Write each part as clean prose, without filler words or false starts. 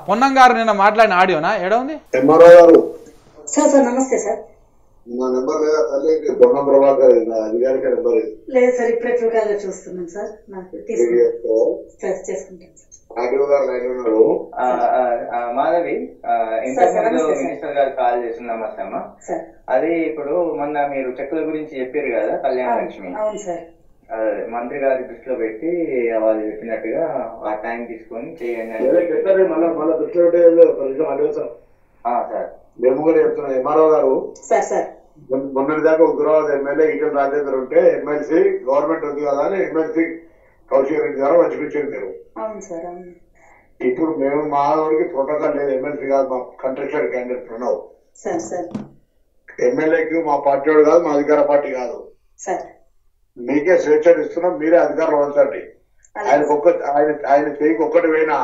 పొన్నం గారు నిన్న మాట్లాడిన ఆడియోనా ఏడా ఉంది? ఎంఆర్ఓ గారు సార్ సార్ నమస్తే సార్. నా నెంబర్ లేదా తల్లి పొన్నం ప్రభాకర్ అధికారిక నెంబర్ లేదు సార్, ఇప్పుడే చూడాలి చూస్తున్నాం సార్. నాకు చేసుకుంటాం సార్. ఆడియో గారు లైన్ ఉన్నారు. మాధవి మినిస్టర్ గారు కాల్ చేసిన నమస్తే అమ్మా. అది ఇప్పుడు మొన్న మీరు చెక్కుల గురించి చెప్పారు కదా కళ్యాణ లక్ష్మి. అవును సార్. మంత్రి గారి దృష్టిలో పెట్టి వాళ్ళు చెప్పినట్టుగా ఆ టైం తీసుకొని చేయండి. మళ్ళీ దృష్టిలో పెట్టి సార్ మేము కూడా చెప్తున్నాం ఎంఆర్ఓ గారు. సార్ సార్ మొన్నటి దాకా ఉగ్రవాద ఎమ్మెల్యే ఈటల రాజేందర్ ఉంటే ఎమ్మెల్సీ గవర్నమెంట్ ఉంది కదా అని ఎమ్మెల్సీ కౌశిక్ రెడ్డి గారు పంచిపించారు మీరు. అవును సార్ అవును. ఇప్పుడు మేము మా ఊరికి ప్రోటోకాల్ లేదు. ఎమ్మెల్సీ కాదు, మా contested candidate Pranav. Sir sir ఎమ్మెల్యేకి మా పార్టీ వాడు కాదు, మా అధికార పార్టీ కాదు. సార్ మీకే స్వేచ్ఛ ఇస్తున్నాం, మీరే అధికారం వహించండి. ఆయన చేయికి ఒక్కటి పోయినా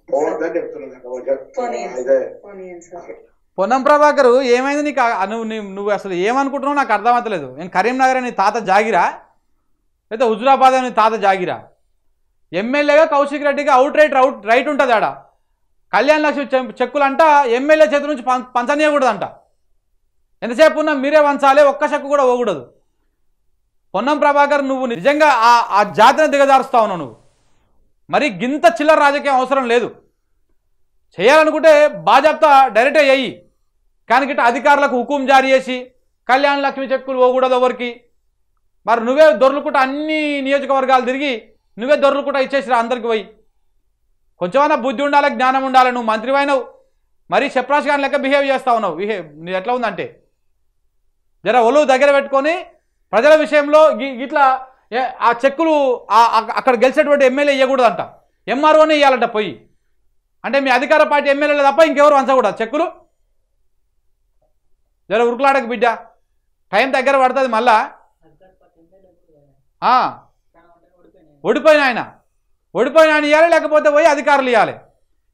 పోవద్దని చెప్తున్నాను. పొన్నం ప్రభాకర్ ఏమైంది నీకు? నువ్వు అసలు ఏమనుకుంటున్నావు నాకు అర్థమవుతలేదు. నేను కరీంనగర్ అని తాత జాగిరా లేదా హుజురాబాద్ అని తాత జాగిరా? ఎమ్మెల్యేగా కౌశిక్ రెడ్డికి అవుట్ రైట్ ఉంటుంది ఆడ. కళ్యాణ లక్ష్మి చెక్కులు అంట ఎమ్మెల్యే చేతి నుంచి పంచనీయకూడదంట. ఎంతసేపు ఉన్నా మీరే వంచాలి, ఒక్క చెక్కు కూడా పోకూడదు. పొన్నం ప్రభాకర్ నువ్వు నిజంగా ఆ జాతిని దిగజారుస్తా ఉన్నావు. నువ్వు మరి గింత చిల్లర రాజకీయం అవసరం లేదు. చేయాలనుకుంటే బాజాప్తా డైరెక్టే అయ్యి, కానీ గిట్ట అధికారులకు హుకుం జారీ చేసి కళ్యాణ లక్ష్మి చెక్కులు పోకూడదు ఎవరికి. మరి నువ్వే దొర్లుకుంటా అన్ని నియోజకవర్గాలు తిరిగి నువ్వే దొర్లుకుంటా ఇచ్చేసిరా అందరికి పోయి. కొంచెమైనా బుద్ధి ఉండాలి, జ్ఞానం ఉండాలి. నువ్వు మంత్రి అయినావు, మరీ చెప్రాజ్ గాని లెక్క బిహేవ్ చేస్తా ఉన్నావు. నీ ఎట్లా ఉందంటే జర ఒలువు దగ్గర పెట్టుకొని ప్రజల విషయంలో ఇట్లా ఆ చెక్కులు అక్కడ గెలిచేటువంటి ఎమ్మెల్యే ఇవ్వకూడదంట, ఎంఆర్ఓనే ఇవ్వాలంట పోయి. అంటే మీ అధికార పార్టీ ఎమ్మెల్యేలు తప్ప ఇంకెవరు వంచకూడదు చెక్కులు. జర ఉరుకులాడకు బిడ్డ, టైం దగ్గర పడుతుంది. మళ్ళా ఓడిపోయిన ఆయన ఇవ్వాలి, లేకపోతే పోయి అధికారులు ఇవ్వాలి.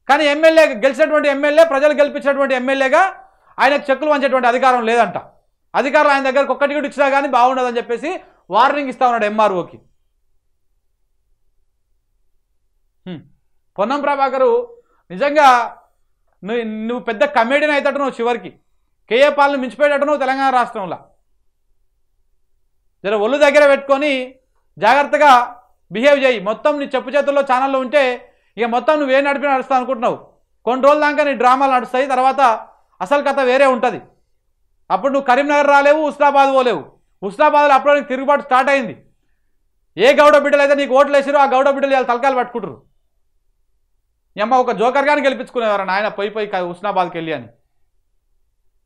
కానీ ఎమ్మెల్యే గెలిచినటువంటి ఎమ్మెల్యే, ప్రజలు గెలిపించినటువంటి ఎమ్మెల్యేగా ఆయనకు చెక్కులు వంచేటువంటి అధికారం లేదంట. అధికారులు ఆయన దగ్గరకు ఒక్కటి కూడా ఇచ్చినా కానీ బాగుండదని చెప్పేసి వార్నింగ్ ఇస్తా ఉన్నాడు ఎంఆర్ఓకి. పొన్నం ప్రభాకరు నిజంగా నువ్వు పెద్ద కమేడియన్ అవుతాడు. నువ్వు చివరికి కేఏ పాలను మించిపోయేటట్టు నువ్వు తెలంగాణ రాష్ట్రంలో. జర ఒళ్ళు దగ్గర పెట్టుకొని జాగ్రత్తగా బిహేవ్ చేయి. మొత్తం నీ చెప్పు చేతుల్లో ఛానల్లో ఉంటే ఇక మొత్తం నువ్వేం నడిపినా నడుస్తావు అనుకుంటున్నావు. కొన్ని రోజుల దాకా నీ డ్రామాలు నడుస్తాయి, తర్వాత అసలు కథ వేరే ఉంటుంది. అప్పుడు నువ్వు కరీంనగర్ రాలేవు, హుస్నాబాద్ పోలేవు. హుస్నాబాద్లో అప్పుడు నీకు తిరుగుబాటు స్టార్ట్ అయింది. ఏ గౌడ బిడ్డలు అయితే నీకు ఓట్లు వేసారో ఆ గౌడ బిడ్డలు వాళ్ళు తలకాయలు పట్టుకుంటారు. అమ్మ ఒక జోకర్ గాని గెలిపించుకునేవారు ఆయన పోయి హుస్నాబాద్కి వెళ్ళి అని.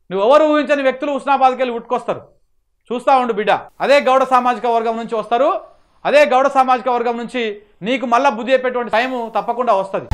నువ్వు ఎవరు ఊహించని వ్యక్తులు హుస్నాబాద్కి వెళ్ళి ఉట్టుకొస్తారు. చూస్తూ ఉండు బిడ్డ. అదే గౌడ సామాజిక వర్గం నుంచి వస్తారు. అదే గౌడ సామాజిక వర్గం నుంచి నీకు మళ్ళా బుద్ధి చెప్పేటువంటి టైం తప్పకుండా వస్తుంది.